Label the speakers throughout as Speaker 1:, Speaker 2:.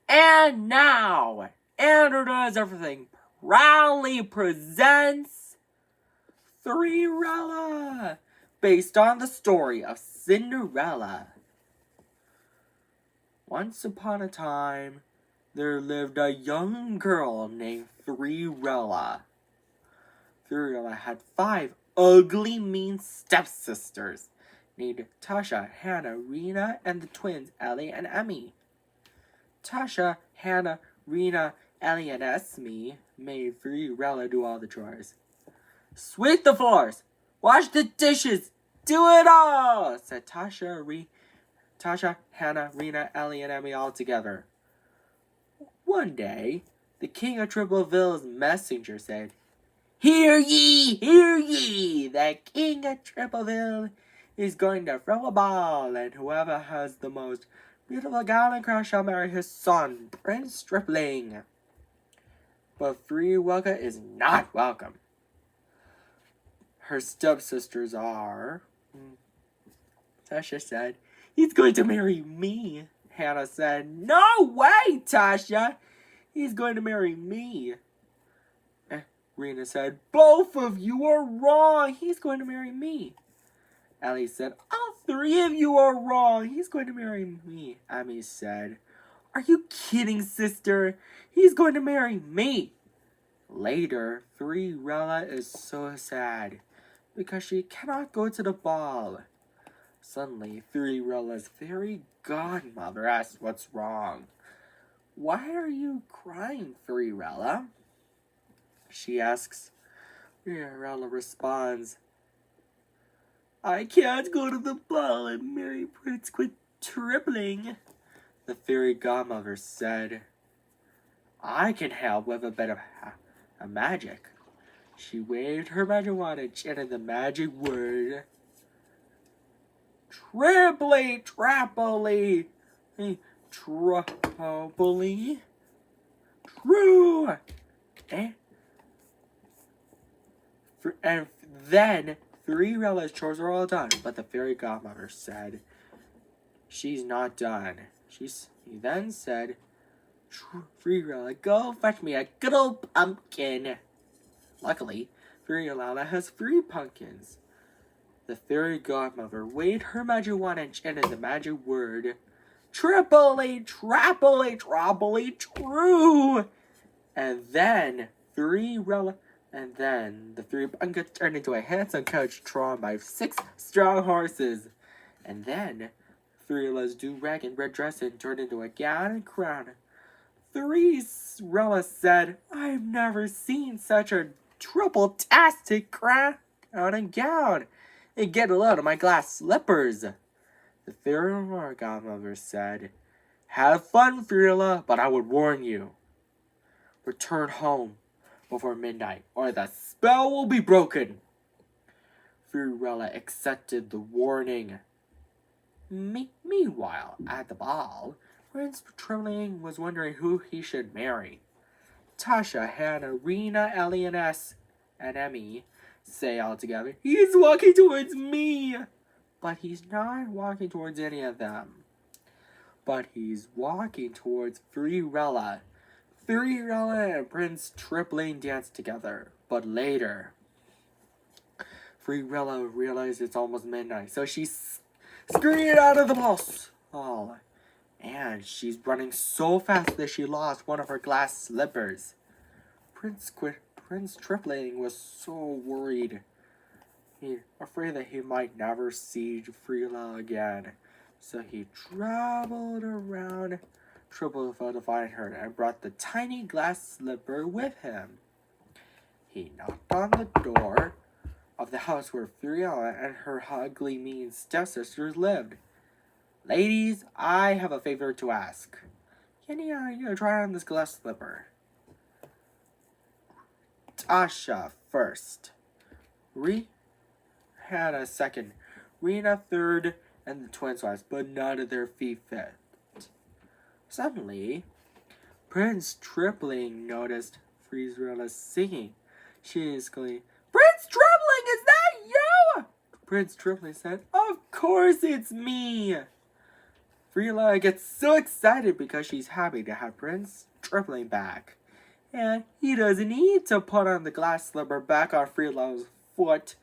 Speaker 1: And now, Andrew Does Everything proudly presents Cinderella, based on the story of Cinderella. Once upon a time, there lived a young girl named Cinderella. Cinderella had 5 ugly, mean stepsisters named Tasha, Hannah, Rena, and the twins Ellie and Emmy. Tasha, Hannah, Rena, Ellie, and Esme made Cinderella do all the chores. Sweep the floors, wash the dishes, do it all, said Tasha, Hannah, Rena, Ellie, and Emmy all together. One day, the king of Tripleville's messenger said, Hear ye, the king of Tripleville is going to throw a ball, and whoever has the most beautiful gown and crown shall marry his son, Prince Stripling. But Cinderella is not welcome. Her stepsisters are... Tasha said, He's going to marry me. Hannah said, No way, Tasha. He's going to marry me. Rena said, Both of you are wrong. He's going to marry me. Ellie said, All 3 of you are wrong. He's going to marry me. Emmy said, Are you kidding, sister? He's going to marry me. Later, Cinderella is so sad because she cannot go to the ball. Suddenly, Cinderella's fairy godmother asks what's wrong. Why are you crying, Cinderella? She asks. Cinderella responds, I can't go to the ball and marry Prince Stripling. The fairy godmother said, I can help with a bit of magic. She waved her magic wand and chanted the magic word. Triply, trappily, triply, true. And then Cinderella's chores are all done, but the fairy godmother said she's not done. He then said, Cinderella, go fetch me a good old pumpkin. Luckily, Cinderella has 3 pumpkins. The fairy godmother waved her magic wand and chanted the magic word, Triply, trappily, troppily, true. And then the 3 pumpkins turned into a handsome coach drawn by 6 strong horses. And then Cinderella's do-rag and red dress turned into a gown and crown. Cinderella said, I've never seen such a triple-tastic crown and gown. And get a load of my glass slippers. The fairy godmother said, Have fun, Cinderella, but I would warn you. Return home before midnight, or the spell will be broken. Cinderella accepted the warning. Meanwhile, at the ball, Prince Stripling was wondering who he should marry. Tasha, Hannah, Rena, Ellie, and Emmy say all together, He's walking towards me! But he's not walking towards any of them. But he's walking towards Cinderella. Cinderella and Prince Stripling dance together. But later, Cinderella realized it's almost midnight, so she scurried out of the ball. And she's running so fast that she lost one of her glass slippers. Prince Stripling was so worried. He afraid that he might never see Cinderella again. So he traveled around Tripleville to find her and brought the tiny glass slipper with him. He knocked on the door of the house where Cinderella and her ugly, mean stepsisters lived. Ladies, I have a favor to ask. Can you try on this glass slipper? Tasha first. Hannah second. Rena third, and the twins last, but none of their feet fit. Suddenly, Prince Stripling noticed Cinderella singing. She exclaimed, Prince Stripling, is that you? Prince Stripling said, Of course it's me. Frila gets so excited because she's happy to have Prince Tripling back. And he doesn't need to put on the glass slipper back on Frila's foot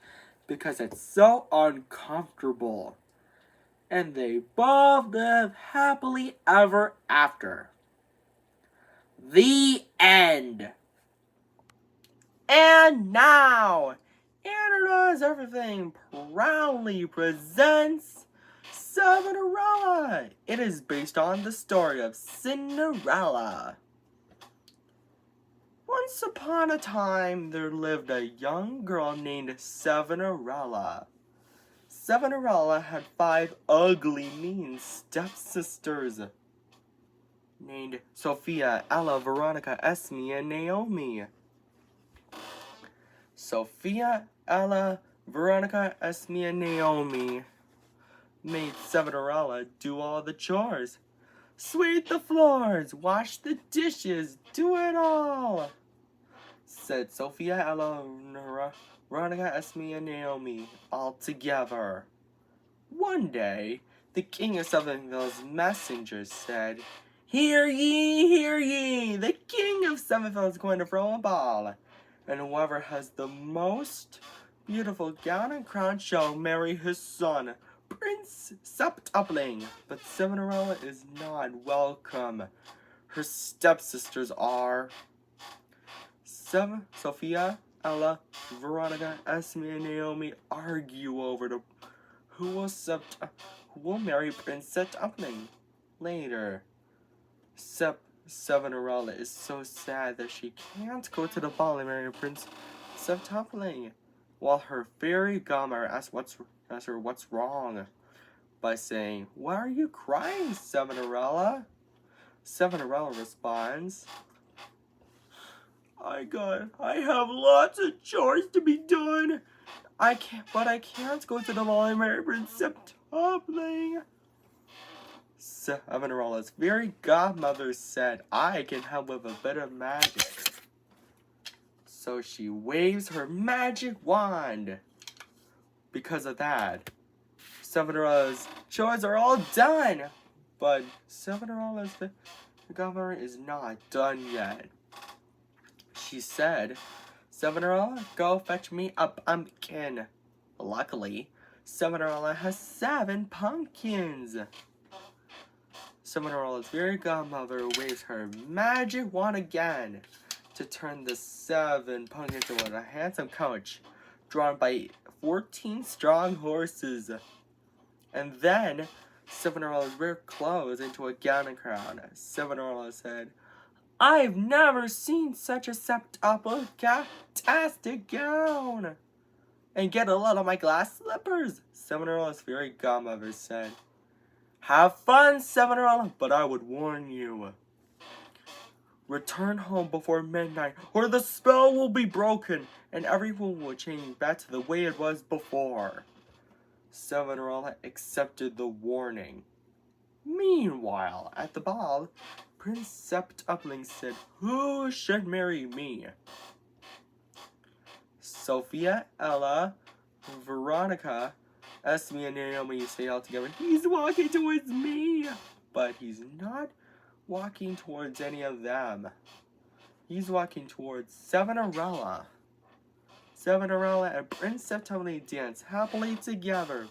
Speaker 1: because it's so uncomfortable. And they both live happily ever after. The end. And now, Analyze Everything proudly presents Cinderella. It is based on the story of Cinderella. Once upon a time, there lived a young girl named Cinderella. Cinderella had 5 ugly, mean stepsisters named Sophia, Ella, Veronica, Esme, and Naomi. Sophia, Ella, Veronica, Esme, and Naomi made Cinderella do all the chores. Sweep the floors, wash the dishes, do it all, said Sophia, Ella, Veronica, Esme, and Naomi all together. One day, the king of Sevenville's messengers said, "Hear ye, hear ye! The king of Sevenville is going to throw a ball, and whoever has the most beautiful gown and crown shall marry his son, Prince Septupling." But Cinderella is not welcome. Her stepsisters are Sophia, Ella, Veronica, Esme, and Naomi argue over who will marry Prince Septupling later. Cinderella is so sad that she can't go to the ball and marry Prince Septupling, while her fairy godmother asks her what's wrong by saying, "Why are you crying, Cinderella?" Cinderella responds, I have lots of chores to be done. I can't go to the ball and marry Prince Septupling." Cinderella's fairy godmother said, "I can help with a bit of magic." So she waves her magic wand. Because of that, Cinderella's chores are all done. But Cinderella's godmother is not done yet. She said, "Cinderella, go fetch me a pumpkin." Luckily, Cinderella has 7 pumpkins. Cinderella's fairy godmother waves her magic wand again to turn the 7 pumpkins into a handsome coach drawn by 14 strong horses. And then Cinderella's wear clothes into a gown and crown. Cinderella said, "I've never seen such a septuple-tastic gown. And get a lot of my glass slippers," Cinderella's fairy godmother said. "Have fun, Cinderella, but I would warn you. Return home before midnight, or the spell will be broken, and everyone will change back to the way it was before." Cinderella accepted the warning. Meanwhile, at the ball, Prince Septupling said, "Who should marry me?" Sophia, Ella, Veronica, Esme, and Naomi say all together, "He's walking towards me." But he's not walking towards any of them. He's walking towards Cinderella. Cinderella and Prince Septupling dance happily together.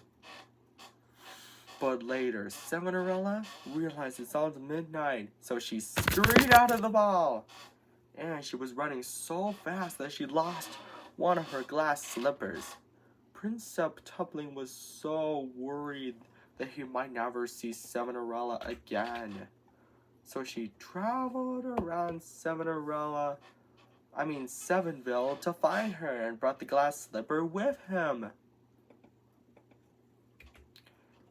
Speaker 1: But later, Cinderella realized it's all midnight, so she scurried out of the ball. And she was running so fast that she lost one of her glass slippers. Prince Septupling was so worried that he might never see Cinderella again. So she traveled around Sevenville to find her and brought the glass slipper with him.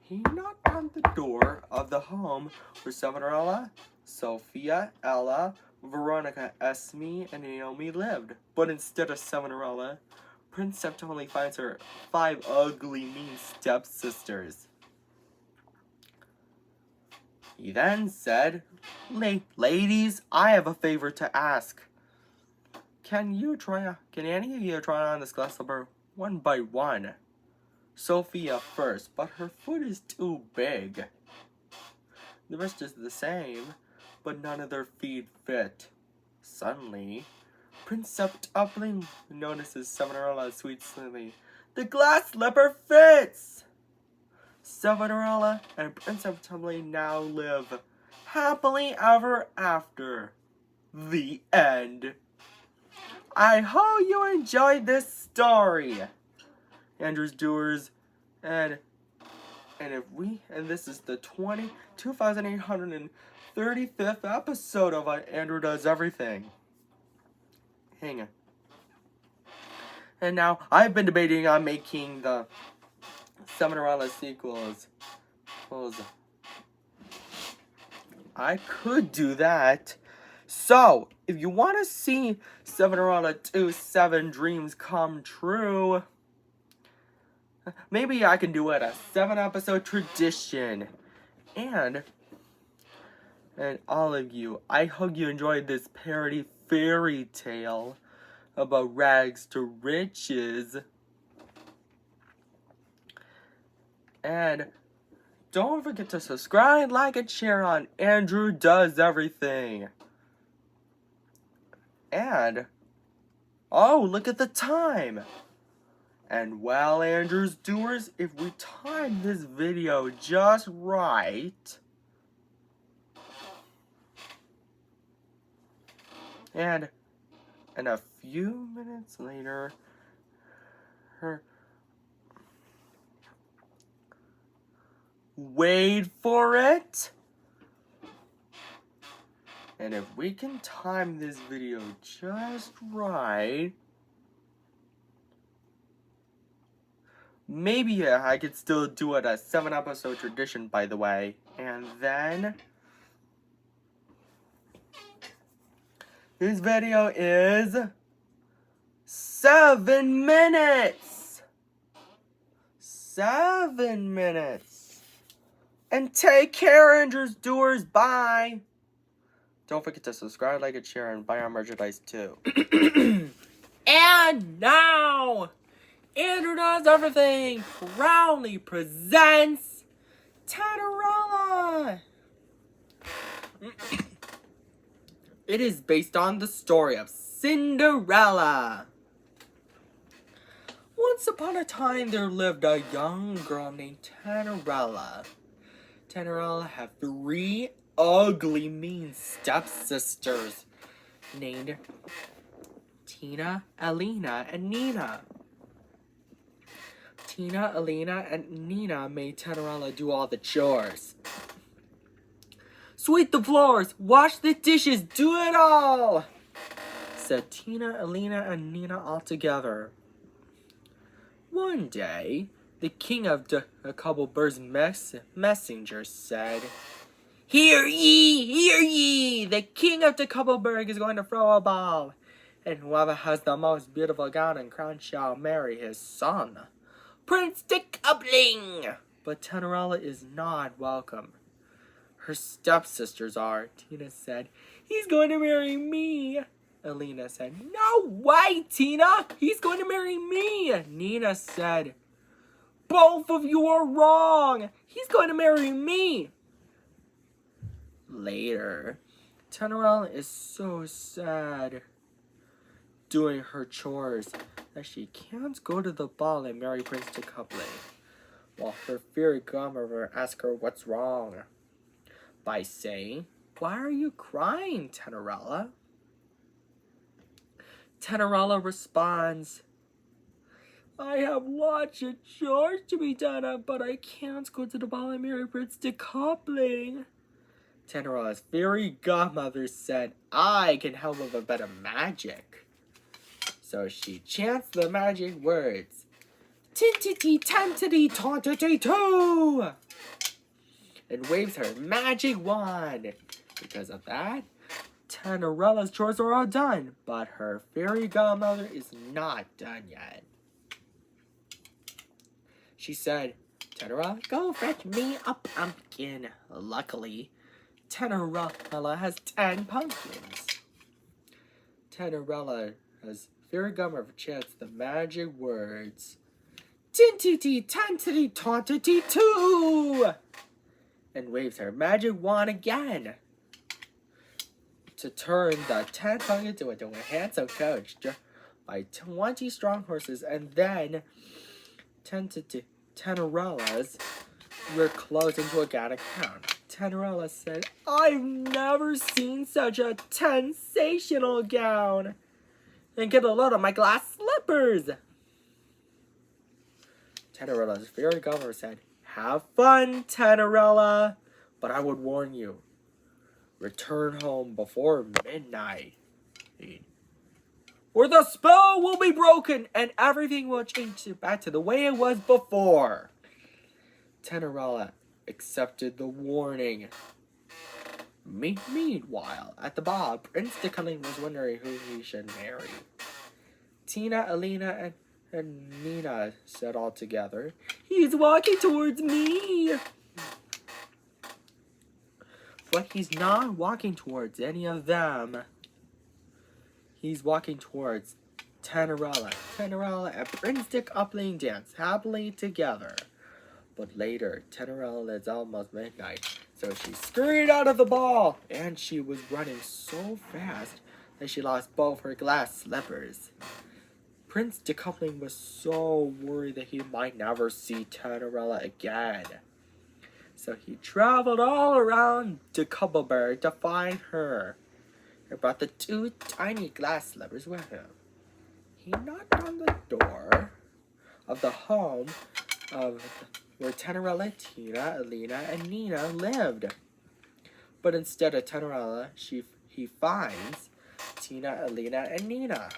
Speaker 1: He knocked on the door of the home where Cinderella, Sophia, Ella, Veronica, Esme, and Naomi lived. But instead of Cinderella, Prince Septupling finds her 5 ugly, mean stepsisters. He then said, "Ladies, I have a favor to ask. Can any of you try on this glass slipper one by one? Sophia first, but her foot is too big." The rest is the same, but none of their feet fit. Suddenly, Prince Upling notices Cinderella's sweet Slimy. The glass slipper fits! Cinderella and Prince Upling now live happily ever after. The end. I hope you enjoyed this story, Andrew's Doers, and this is the 2835th episode of Andrew Does Everything. Hang on. And now I've been debating on making the Cinderella sequels. I could do that. So, if you want to see Cinderella 2 7 Dreams Come True, maybe I can do it a 7-episode tradition. And all of you, I hope you enjoyed this parody fairy tale about rags to riches. And don't forget to subscribe, like, and share on Andrew Does Everything. And, oh, look at the time. And well, Andrew's Doers, if we time this video just right, and a few minutes later, wait for it. And if we can time this video just right, maybe I could still do it a 7-episode tradition, by the way. And then this video is 7 minutes. 7 minutes. And take care, Andrew's Doers. Bye. Don't forget to subscribe, like, and share, and buy our merchandise too. And now, Andrew Does Everything proudly presents Cinderella. It is based on the story of Cinderella. Once upon a time, there lived a young girl named Cinderella. Cinderella had 3 ugly, mean stepsisters named Tina, Alina, and Nina. Tina, Alina, and Nina made Cinderella do all the chores. Sweep the floors, wash the dishes, do it all, said Tina, Alina, and Nina all together. One day, the king of the Cobblebur's messengers said, Hear ye! The king of the Cobbleburg is going to throw a ball, and whoever has the most beautiful gown and crown shall marry his son, Prince Cobbling. But Cinderella is not welcome. Her stepsisters are. Tina said, He's going to marry me. Alina said, No way, Tina! He's going to marry me. Nina said, Both of you are wrong. He's going to marry me. Later, Cinderella is so sad doing her chores that she can't go to the ball and marry Prince Cobbling, while her fairy godmother asks her what's wrong by saying, Why are you crying, Cinderella? Cinderella responds, I have lots of chores to be done, but I can't go to the ball and marry Prince Cobbling. Cinderella's fairy godmother said, I can help with a bit of magic. So she chants the magic words, Tintity tantity tantity too, and waves her magic wand. Because of that, Cinderella's chores are all done, but her fairy godmother is not done yet. She said, Cinderella, go fetch me a pumpkin. Luckily, Cinderella has 10 pumpkins. Cinderella's fairy godmother chants the magic words, Tintity tantity tantity too, and waves her magic wand again to turn the 10th tongue into a handsome coach by 20 strong horses, and then 10 Tenderellas were closed into a gown. Cinderella said, "I've never seen such a sensational gown. And get a load of my glass slippers." Cinderella's fairy godmother said, "Have fun, Cinderella, but I would warn you, return home before midnight, or the spell will be broken and everything will change back to the way it was before." Cinderella accepted the warning. Meanwhile, at the ball, Prince Decunning was wondering who he should marry. Tina, Alina, and Nina said all together, "He's walking towards me." But he's not walking towards any of them. He's walking towards Cinderella. Cinderella and Prince Decunning dance happily together. But later, Cinderella, it's almost midnight, so she scurried out of the ball, and she was running so fast that she lost both her glass slippers. Prince Decunning was so worried that he might never see Cinderella again. So he traveled all around Decubleberg to find her, and brought the 2 tiny glass slippers with him. He knocked on the door of the home of where Cinderella, Tina, Alina, and Nina lived. But instead of Cinderella, he finds Tina, Alina, and Nina.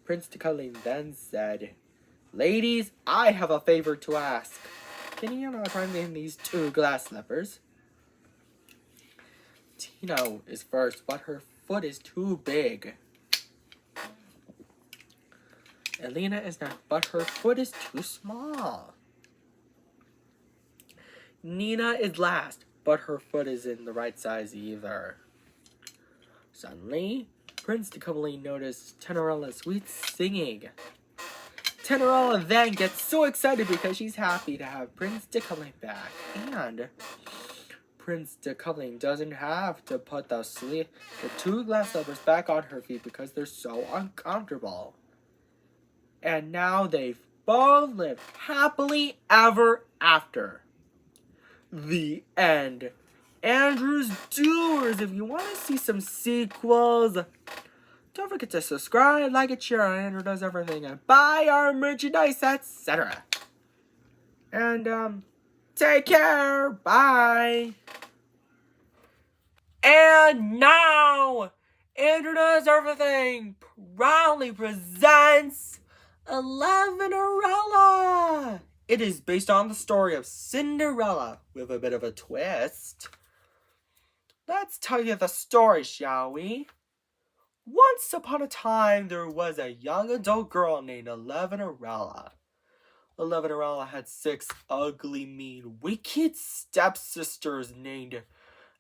Speaker 1: Prince Decunning then said, "Ladies, I have a favor to ask. Can you not find me these 2 glass slippers?" Tina is first, but her foot is too big. Alina is not, but her foot is too small. Nina is last, but her foot isn't the right size either. Suddenly, Prince Decunning noticed Cinderella's sweet singing. Cinderella then gets so excited because she's happy to have Prince Decunning back, and Prince Decunning doesn't have to put the 2 glass slippers back on her feet because they're so uncomfortable. And now they've both lived happily ever after. The end. Andrew's Doers. If you want to see some sequels, don't forget to subscribe, like, and share on Andrew Does Everything, and buy our merchandise, etc. And, take care. Bye. And now, Andrew Does Everything proudly presents 11erella. It is based on the story of Cinderella with a bit of a twist. Let's tell you the story, shall we? Once upon a time, there was a young adult girl named 11erella. 11erella had 6 ugly, mean, wicked stepsisters named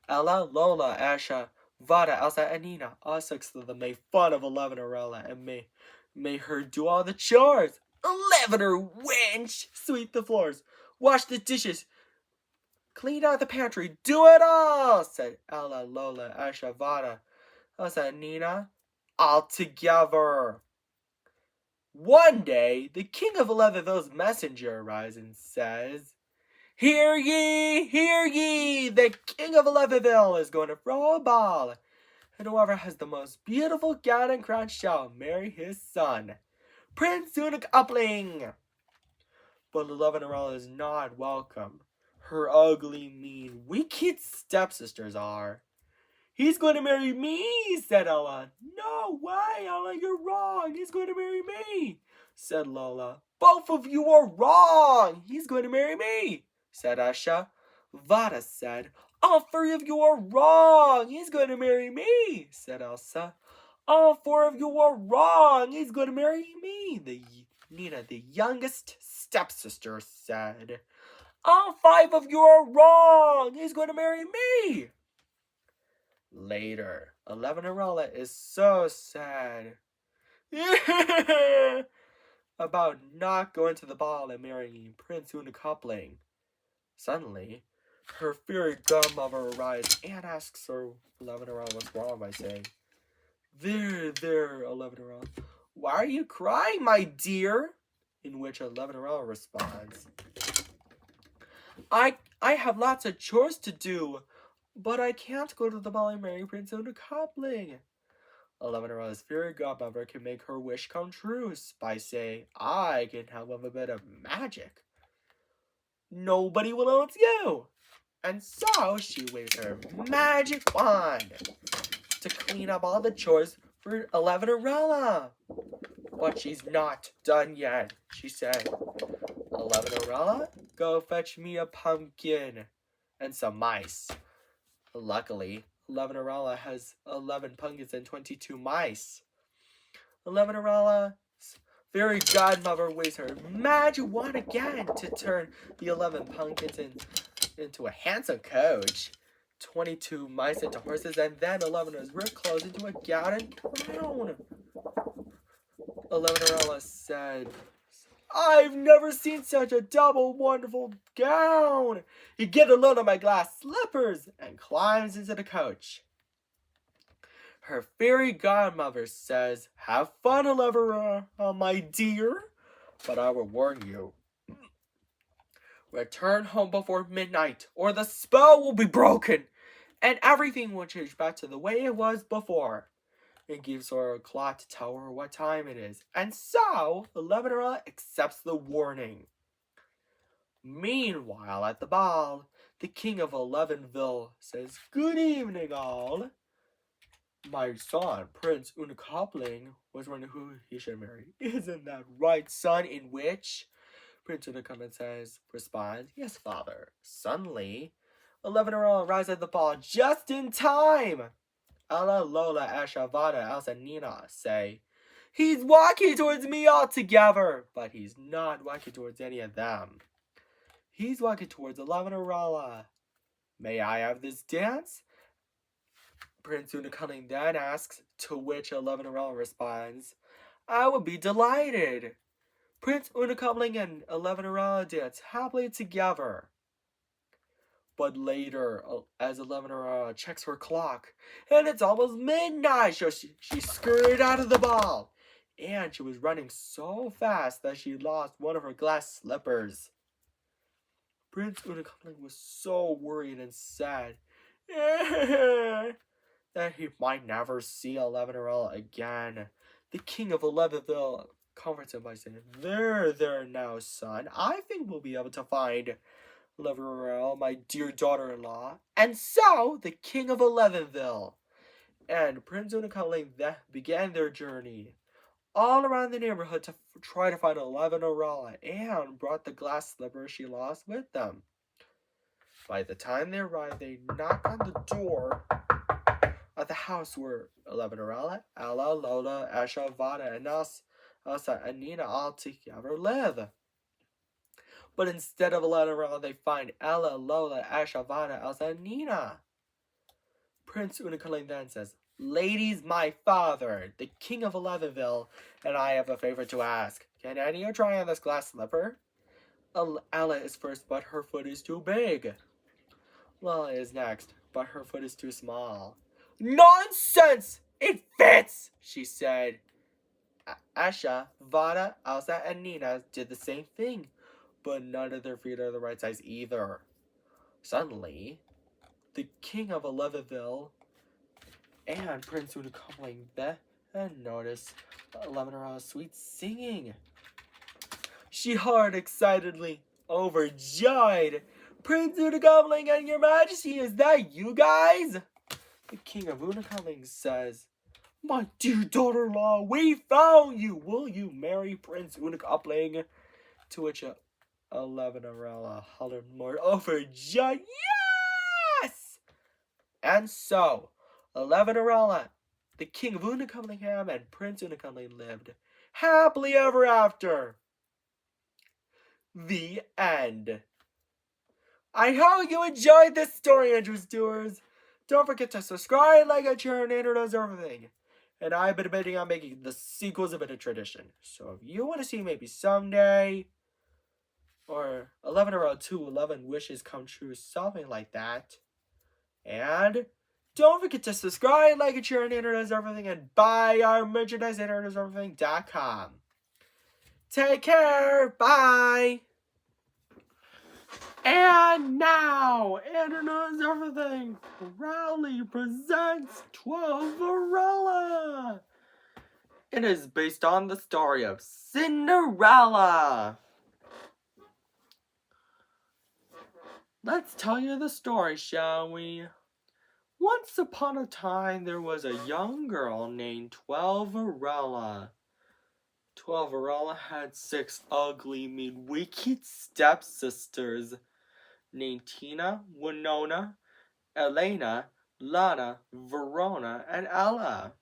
Speaker 1: Ella, Lola, Asha, Vada, Elsa, and Nina. All 6 of them made fun of 11erella and made her do all the chores. 11er wench! Sweep the floors, wash the dishes, clean out the pantry, do it all, said Ella, Lola, Asha, Vada, Elsa, and Nina, all together. One day, the king of 11ville's messenger arrives and says, hear ye, the king of 11ville is going to throw a ball, and whoever has the most beautiful gown and crown shall marry his son, Prince Decunning. But 11erella is not welcome. Her ugly, mean, wicked stepsisters are. He's going to marry me, said Ella. No way, Ella, you're wrong. He's going to marry me, said Lola. Both of you are wrong. He's going to marry me, said Asha. Vada said, all 3 of you are wrong. He's going to marry me, said Elsa. All 4 of you are wrong. He's going to marry me, Nina, the youngest stepsister, said. All 5 of you are wrong. He's going to marry me. Later, 11erella is so sad about not going to the ball and marrying Prince Decunning. Suddenly, Her fairy godmother arrives and asks her 11-year-old what's wrong by saying, There, 11-year-old. Why are you crying, my dear? In which 11-year-old responds, I have lots of chores to do, but I can't go to the ball and marry Prince Una coupling. 11-year-old's fairy godmother can make her wish come true by saying, I can help with a bit of magic. Nobody will know it's you. And so she waves her magic wand to clean up all the chores for 11-year-old. But she's not done yet, she said. 11-year-old, go fetch me a pumpkin and some mice. Luckily, 11-year-old has 11 pumpkins and 22 mice. 11-year-old's fairy godmother waves her magic wand again to turn the 11 pumpkins into a handsome coach, 22 mice into horses, and then 11 is ripped clothes into a gown and crown. 11-year-old said, I've never seen such a double wonderful gown. You get a load of my glass slippers and climbs into the coach. Her fairy godmother says, have fun, 11-year-old, my dear, but I will warn you. Return home before midnight, or the spell will be broken, and everything will change back to the way it was before. It gives her a clock to tell her what time it is, and so 11-year-old accepts the warning. Meanwhile, at the ball, the king of 11ville says, Good evening, all. My son, Prince Una coupling, was wondering who he should marry. Isn't that right, son? In which Prince Una responds, Yes, father. Suddenly, 11-year-old arrives at the ball just in time. Ella, Lola, Asha, Vada, Elsa, and Nina say, He's walking towards me altogether, but he's not walking towards any of them. He's walking towards 11-year-old. May I have this dance? Prince Una then asks, to which 11-year-old responds, I would be delighted. Prince Una and 11-year-old dance happily together. But later, as 11-year-old checks her clock, and it's almost midnight, so she scurried out of the ball. And she was running so fast that she lost one of her glass slippers. Prince Una was so worried and sad that he might never see 11-year-old again. The king of 11ville comforts him by saying, There now, son. I think we'll be able to find 11-year-old, my dear daughter-in-law. And so, the king of 11ville and Prince Una began their journey all around the neighborhood to try to find 11-year-old and brought the glass slipper she lost with them. By the time they arrived, they knocked on the door of the house where 11-year-old, Ella, Lola, Asha, Vada, and Elsa and Nina all together live. But instead of 11-year-old, they find Ella, Lola, Asha, Vada, Elsa, and Nina. Prince Una then says, Ladies, my father, the king of 11ville, and I have a favor to ask. Can any of you try on this glass slipper? Ella is first, but her foot is too big. Lola is next, but her foot is too small. Nonsense! It fits, she said. Asha, Vada, Elsa, and Nina did the same thing, but none of their feet are the right size either. Suddenly, the king of 11ville and Prince Una and noticed 11-year-old sweet singing. She heard excitedly, overjoyed, Prince Una and your majesty, is that you guys? The king of Una says, My dear daughter-in-law, we found you. Will you marry Prince Una To which 11-year-old hollered more overjoyed, Yes! And so, 11-year-old, the king of Una and Prince Una lived happily ever after. The end. I hope you enjoyed this story, interest doers. Don't forget to subscribe, like, and share, and introduce everything. And I've been debating on making the sequels a bit of tradition. So if you want to see maybe someday or 11 around 2, 11 wishes come true, something like that. And don't forget to subscribe, like, and share on Internet is Everything, and buy our merchandise at interneteverything.com. Take care. Bye. And now, Internet is Everything proudly presents 12 It is based on the story of Cinderella. Let's tell you the story, shall we? Once upon a time, there was a young girl named 12 had 6 ugly, mean, wicked stepsisters named Tina, Winona, Elena, Lana, Verona, and Ella.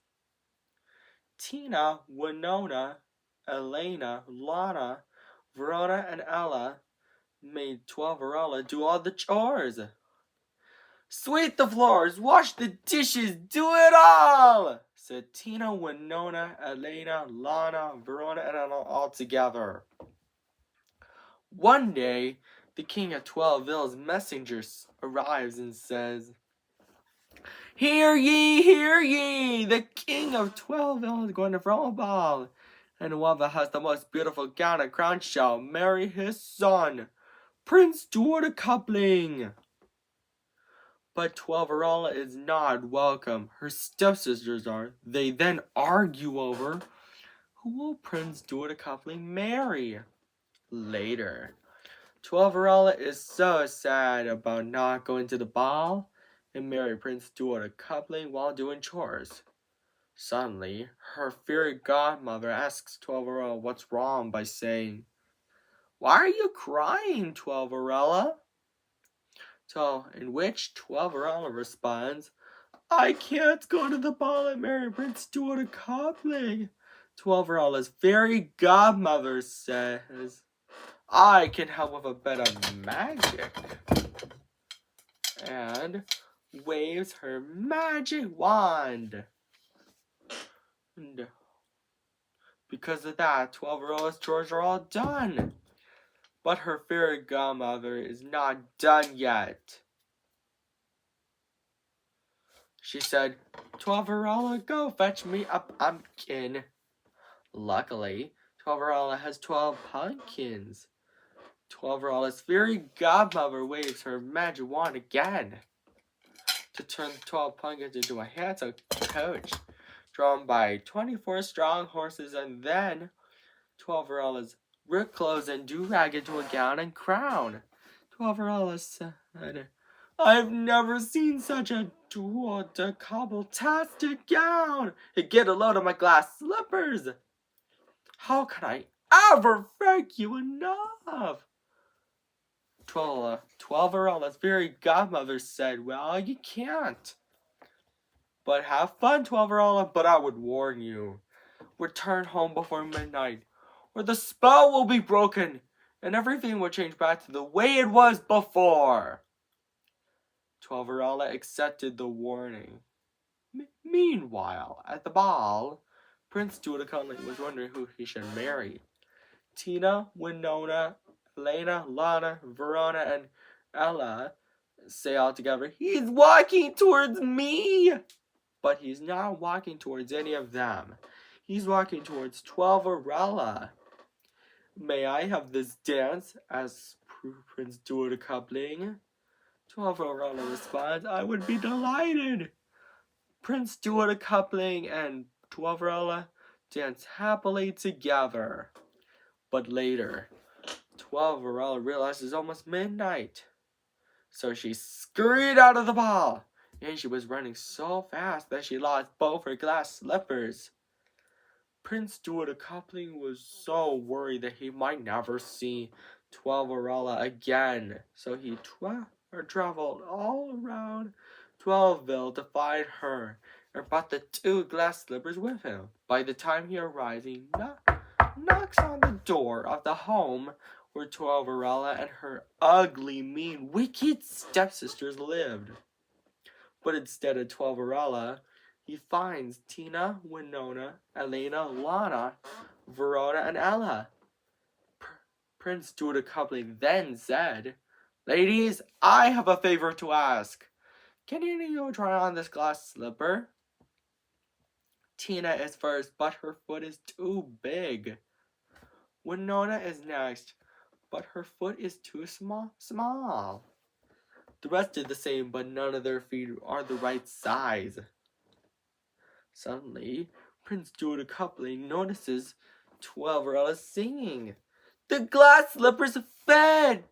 Speaker 1: Tina, Winona, Elena, Lana, Verona, and Ella made 12 do all the chores. Sweep the floors, wash the dishes, do it all! Said Tina, Winona, Elena, Lana, Verona, and Ella all together. One day, the king of 12 messenger arrives and says, Hear ye! The king of 12 is going to throw a ball, and whoever has the most beautiful gown and crown shall marry his son, Prince Stuart Coupling. But 12 is not welcome. Her stepsisters are. They then argue over who will Prince Stuart Coupling marry. Later, 12 is so sad about not going to the ball and marry Prince Stuart Coupling while doing chores. Suddenly, her fairy godmother asks 12 what's wrong by saying, Why are you crying, 12? So, in which 12 responds, I can't go to the ball and marry Prince Stuart Coupling. 12's fairy godmother says, I can help with a bit of magic. And waves her magic wand. And because of that, 12 chores are all done. But her fairy godmother is not done yet. She said, 12 go fetch me a pumpkin. Luckily, 12 has 12 pumpkins. 12's fairy godmother waves her magic wand again to turn the 12 pumpkins into a handsome coach drawn by 24 strong horses, and then 12 rip clothes and do-rag into a gown and crown. 12 said, I've never seen such a cobble-tastic gown. Get a load of my glass slippers. How can I ever thank you enough? 12's fairy godmother said, Well, you can't. But have fun, 12 but I would warn you. Return home before midnight, or the spell will be broken, and everything will change back to the way it was before. 12 accepted the warning. Meanwhile, at the ball, Prince Stuart Coupling was wondering who he should marry. Tina, Winona, Elena, Lana, Verona, and Ella say all together, He's walking towards me! But he's not walking towards any of them. He's walking towards 12. May I have this dance? Asks Prince Stuart Coupling. 12 responds, I would be delighted. Prince Stuart Coupling and 12 dance happily together. But later, 12 realized it's almost midnight. So she scurried out of the ball, and she was running so fast that she lost both her glass slippers. Prince Stuart Coupling was so worried that he might never see 12 again. So he traveled all around 12ville to find her and brought the 2 glass slippers with him. By the time he arrives, he knocks on the door of the home where 12 and her ugly, mean, wicked stepsisters lived. But instead of 12 he finds Tina, Winona, Elena, Lana, Verona, and Ella. Prince Duda Coupling then said, "Ladies, I have a favor to ask. Can any of you try on this glass slipper?" Tina is first, but her foot is too big. Winona is next, but her foot is too small. The rest did the same, but none of their feet are the right size. Suddenly, Prince Duda Coupling notices 12 singing. The glass slippers fit!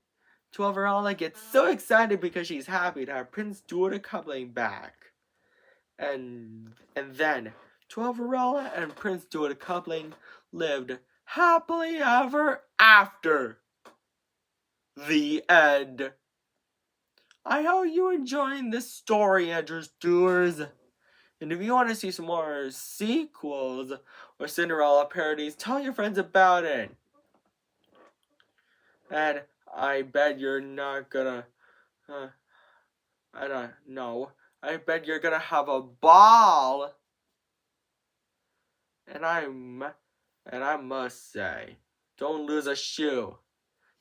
Speaker 1: 12 gets so excited because she's happy to have Prince Duda Coupling back. And then 12 and Prince Duda Coupling lived happily ever after. The end. I hope you enjoying this story, Andrews Doers. And if you want to see some more sequels or Cinderella parodies, tell your friends about it. And I bet you're not gonna, I don't know. I bet you're gonna have a ball. And I must say, don't lose a shoe.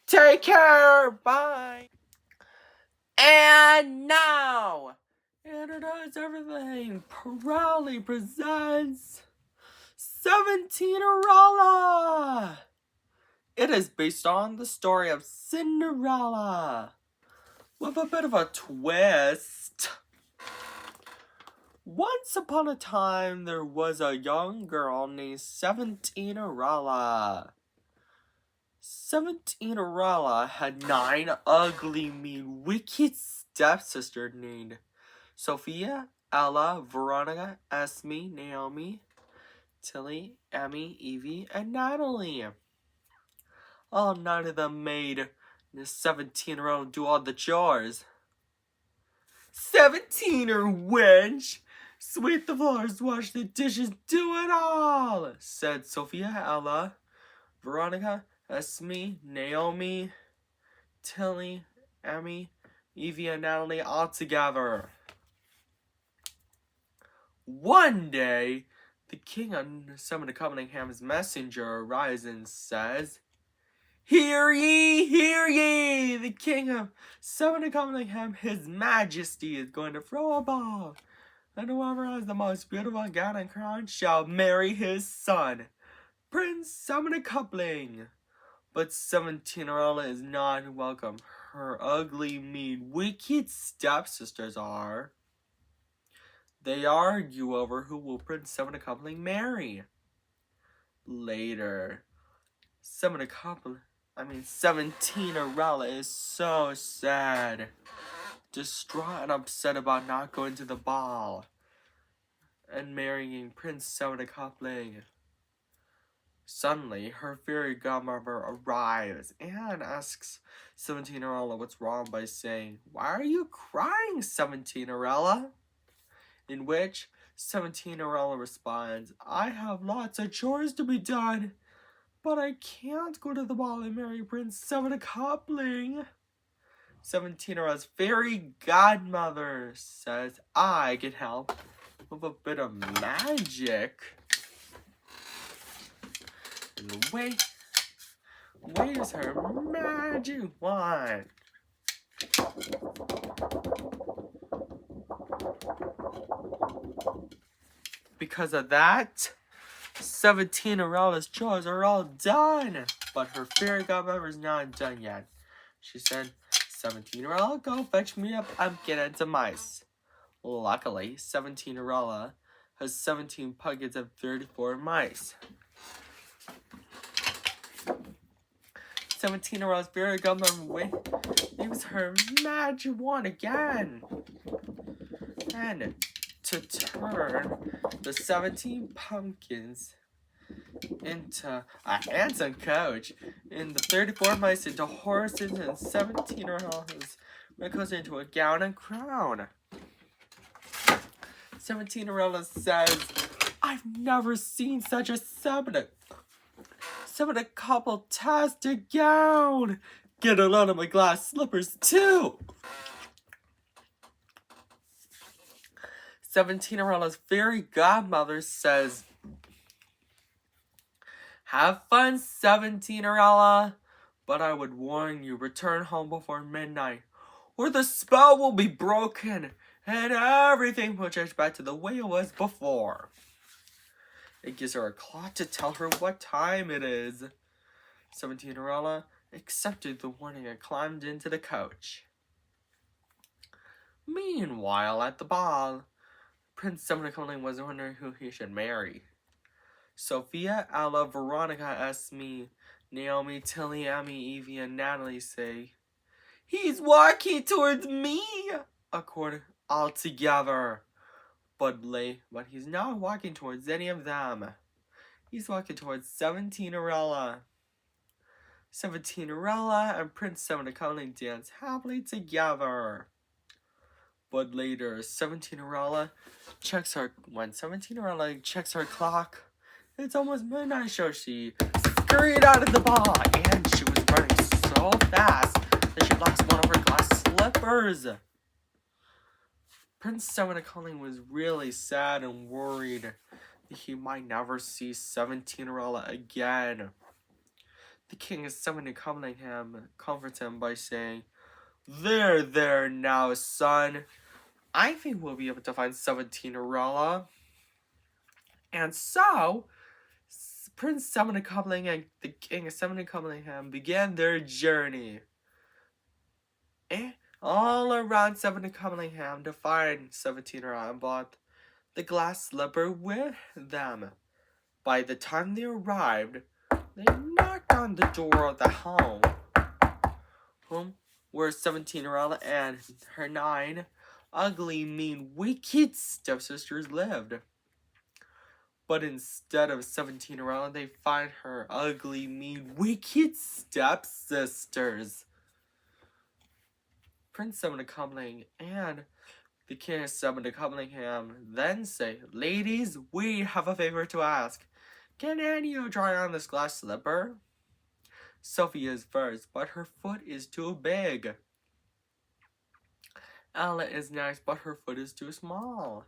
Speaker 1: Take care. Bye. And now, Does Everything proudly presents 17-Cinderella. It is based on the story of Cinderella, with a bit of a twist. Once upon a time, there was a young girl named 17-Cinderella. 17-Cinderella had 9 ugly, mean, wicked stepsisters named Sophia, Ella, Veronica, Esme, Naomi, Tilly, Emmy, Evie, and Natalie. All 9 of them made the 17-Cinderella do all the chores. 17-er wench! Sweep the floors, wash the dishes, do it all! Said Sophia, Ella, Veronica, Esme, Naomi, Tilly, Emmy, Evie, and Natalie all together. One day, the king on some of Cunningham's messenger arrives and says, "Hear ye, hear ye! The king of some of Cunningham, his majesty, is going to throw a ball, and whoever has the most beautiful gown and crown shall marry his son, Prince Summoner Coupling." But 17-Cinderella is not welcome. Her ugly, mean, wicked stepsisters are. They argue over who will Prince Summoner Coupling marry. Later, 17-Cinderella is so sad, distraught and upset about not going to the ball and marrying Prince Summoner Coupling. Suddenly, her fairy godmother arrives and asks 17-Cinderella what's wrong by saying, "Why are you crying, 17-Cinderella?" In which 17-Cinderella responds, "I have lots of chores to be done, but I can't go to the ball and marry Prince Summoner Coupling." 17-Cinderella's fairy godmother says, "I can help with a bit of magic." And where's her magic wand? Because of that, 17-Cinderella's chores are all done. But her fairy godmother is not done yet. She said, 17-Cinderella, go fetch me a pumpkin and some mice. Luckily, 17-Cinderella has 17 pumpkins and 34 mice. 17-Cinderella's fairy godmother waves her magic wand again. And to turn the 17 pumpkins into a handsome coach, and the 34 mice into horses, and 17-Cinderella goes into a gown and crown. 17-Cinderella says, "I've never seen such a summoner couple-tastic gown. Get a load of my glass slippers too." 17-Cinderella's fairy godmother says, "Have fun, 17-Cinderella, But I would warn you, return home before midnight, or the spell will be broken, and everything will change back to the way it was before. It gives her a clock to tell her what time it is. Cinderella accepted the warning and climbed into the coach. Meanwhile, at the ball, Prince Cinderella was wondering who he should marry. Sophia, Ella, Veronica, Esme, Naomi, Tilly, Emmy, Evie, and Natalie say, "He's walking towards me!" according all together. But he's not walking towards any of them. He's walking towards Cinderella. Cinderella and Prince Cinderella dance happily together. But later, Cinderella checks her clock. It's almost midnight, so she scurried out of the ball, and she was running so fast that she lost one of her glass slippers. Prince Cinderella was really sad and worried that he might never see Cinderella again. The king is comforting him by saying, There now, son. I think we'll be able to find Cinderella." And so, Prince Cinderella and the king of Cinderella began their journey. All around Cinderella to find Cinderella and brought the glass slipper with them. By the time they arrived, they knocked on the door of the home where Cinderella and her 9 ugly, mean, wicked stepsisters lived. But instead of Cinderella, they find her ugly, mean, wicked stepsisters. Prince Cinderella and the king of Cinderella then say, "Ladies, we have a favor to ask. Can any of you try on this glass slipper?" Sophie is first, but her foot is too big. Ella is next, but her foot is too small.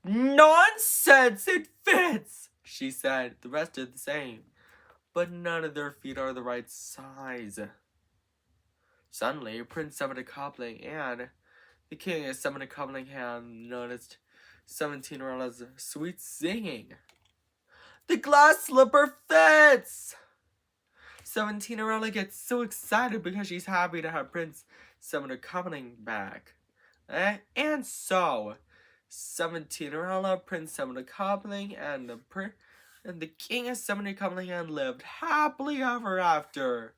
Speaker 1: "Nonsense! It fits!" she said. The rest did the same, but none of their feet are the right size. Suddenly, Prince Cinderella and the king of Cinderella noticed Cinderella's sweet singing. "The glass slipper fits!" Cinderella gets so excited because she's happy to have Prince Cinderella back. And so, Cinderella, Prince Cinderella, and the king of Cinderella lived happily ever after.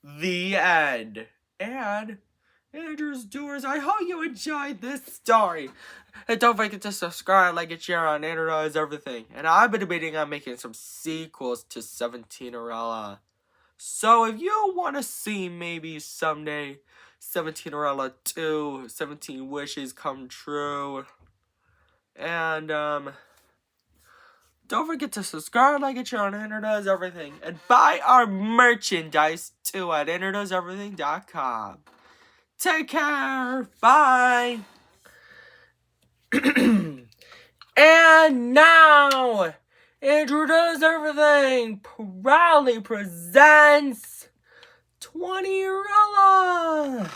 Speaker 1: The end. And Andrew's Doers, I hope you enjoyed this story. And don't forget to subscribe, like, and share on Andrew Knows Everything. And I've been debating on making some sequels to Cinderella. So if you want to see maybe someday Cinderella 2, 17 Wishes Come True. And don't forget to subscribe, like, and share on Andrew Knows Everything. And buy our merchandise too at andrewknowseverything.com. Take care. Bye. And now, Andrew Knows Everything proudly presents 20-rella.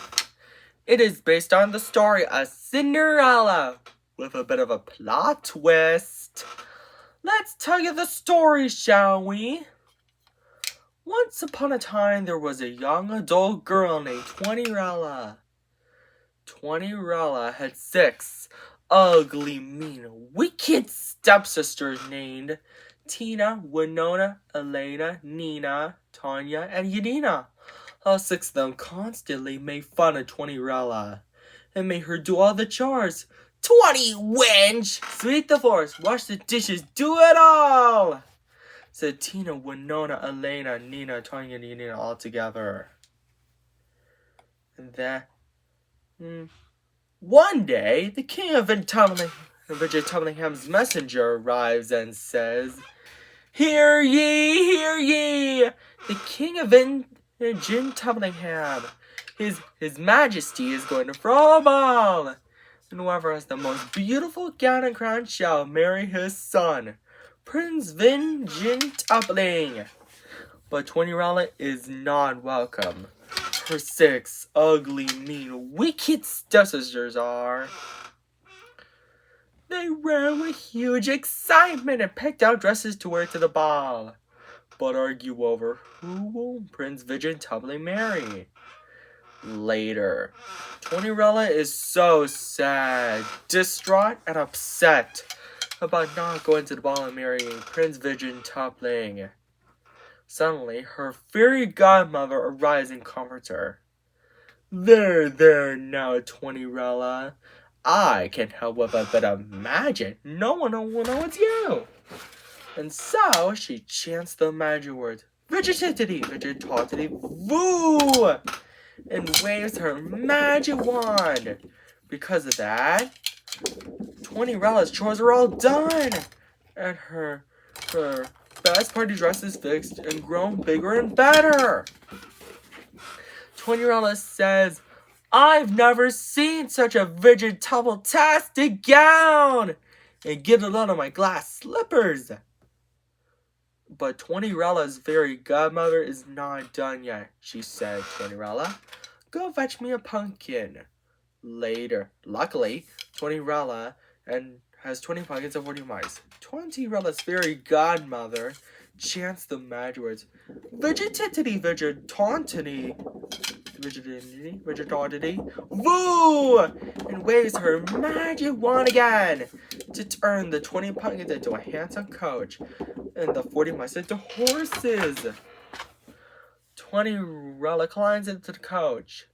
Speaker 1: It is based on the story of Cinderella with a bit of a plot twist. Let's tell you the story, shall we? Once upon a time, there was a young adult girl named 20-rella. 20-rella had 6 ugly, mean, wicked stepsisters named Tina, Winona, Elena, Nina, Tanya, and Yadina. All 6 of them constantly made fun of 20-rella and made her do all the chores. 20 wench! Sweep the floors, wash the dishes, do it all! Said Tina, Winona, Elena, Nina, Tanya, and Yadina all together. And then, one day, the king of Tumbleham's messenger arrives and says, Hear ye, hear ye! The king of Tumblingham, his majesty is going to throw a ball, and whoever has the most beautiful gown and crown shall marry his son, Prince Tumbling. But Cinderella is not welcome. Her 6 ugly, mean, wicked stepsisters are. They ran with huge excitement and picked out dresses to wear to the ball, but argue over who will Prince Vigentubly marry. Later, Cinderella is so sad, distraught, and upset about not going to the ball and marrying Prince Vigentubling. Suddenly, her fairy godmother arrives and comforts her. There now, Cinderella. I can help with a bit of magic. No one will know it's you. And so she chants the magic words, Vigitity, Vigitotity, Voo! And waves her magic wand. Because of that, Cinerella's chores are all done. And her best party dress is fixed and grown bigger and better. Cinderella says, I've never seen such a Vigitubble-tastic gown! And get it out of my glass slippers! But Cinerella's fairy godmother is not done yet. She said, Cinderella, go fetch me a pumpkin. Later, luckily, Cinderella has 20 pumpkins and 40 mice. Cinerella's fairy godmother chants the magic words, Vigitity, Vigitauntity, Vigitauntity, Voo! And waves her magic wand again to turn the 20 pumpkins into a handsome coach and the 40 mice into horses. Cinderella climbs into the coach.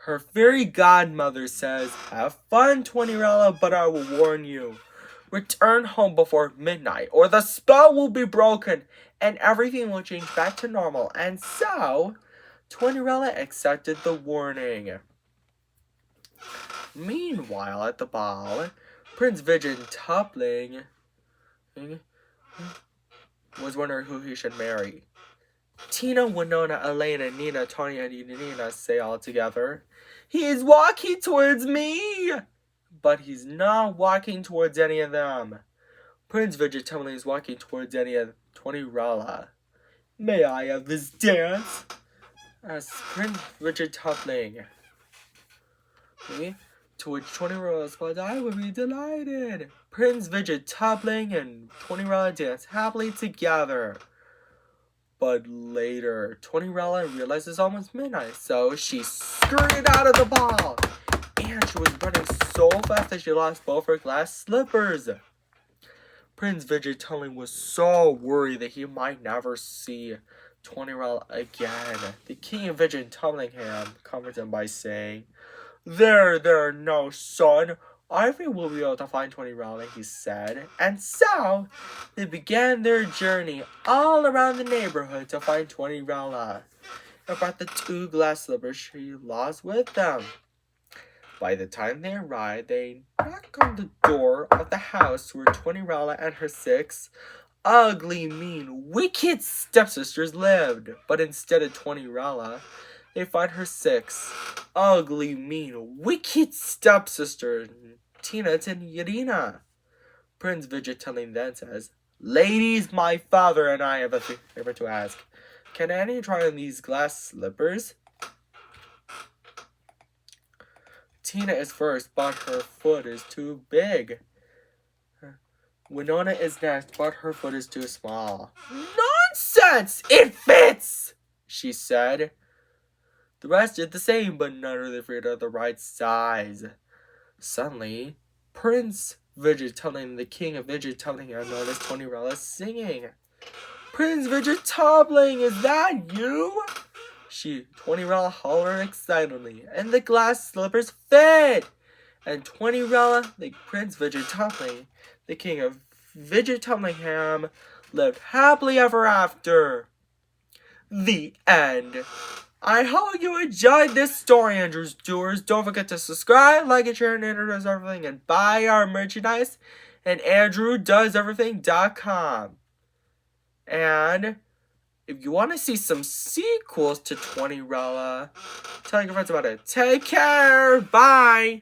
Speaker 1: Her fairy godmother says, have fun, Cinderella, but I will warn you. Return home before midnight, or the spell will be broken, and everything will change back to normal. And so, Cinderella accepted the warning. Meanwhile, at the ball, Prince Vigentubling was wondering who he should marry. Tina, Winona, Elena, Nina, Tony, and Nina say all together, he's walking towards me! But he's not walking towards any of them. Prince Vigentubling is walking towards any of Cinderella. May I have this dance? Asked Prince Vigentubling. To which Cinderella replied, I would be delighted. Prince Vigentubling and Cinderella dance happily together. But later, Cinderella realized it's almost midnight, so she scurried out of the ball. And she was running so fast that she lost both her glass slippers. Prince Vigentubling was so worried that he might never see Cinderella again. The king of Vigentubling comforted him by saying, There, no, son. I think we'll be able to find Cinderella, he said. And so, they began their journey all around the neighborhood to find Cinderella, and brought the 2 glass slippers she lost with them. By the time they arrived, they knocked on the door of the house where Cinderella and her 6 ugly, mean, wicked stepsisters lived. But instead of Cinderella, they find her 6 ugly, mean, wicked stepsisters, Tina and Irina. Prince Vigentubling then says, Ladies, my father and I have a favor to ask. Can any try on these glass slippers? Tina is first, but her foot is too big. Winona is next, but her foot is too small. Nonsense! It fits! She said. The rest did the same, but none of the feet are the right size. Suddenly, Prince Vigentubling, the king of Vigentubling, noticed Cinderella singing. Prince Vigentubling, is that you? Cinderella hollered excitedly, and the glass slippers fit. And Cinderella, the Prince Vigentubling, the king of Vigentublingham, lived happily ever after. The end. I hope you enjoyed this story, Andrew's Doers. Don't forget to subscribe, like, and share, and introduce everything, and buy our merchandise at AndrewDoesEverything.com. And if you want to see some sequels to Cinderella, tell your friends about it. Take care. Bye.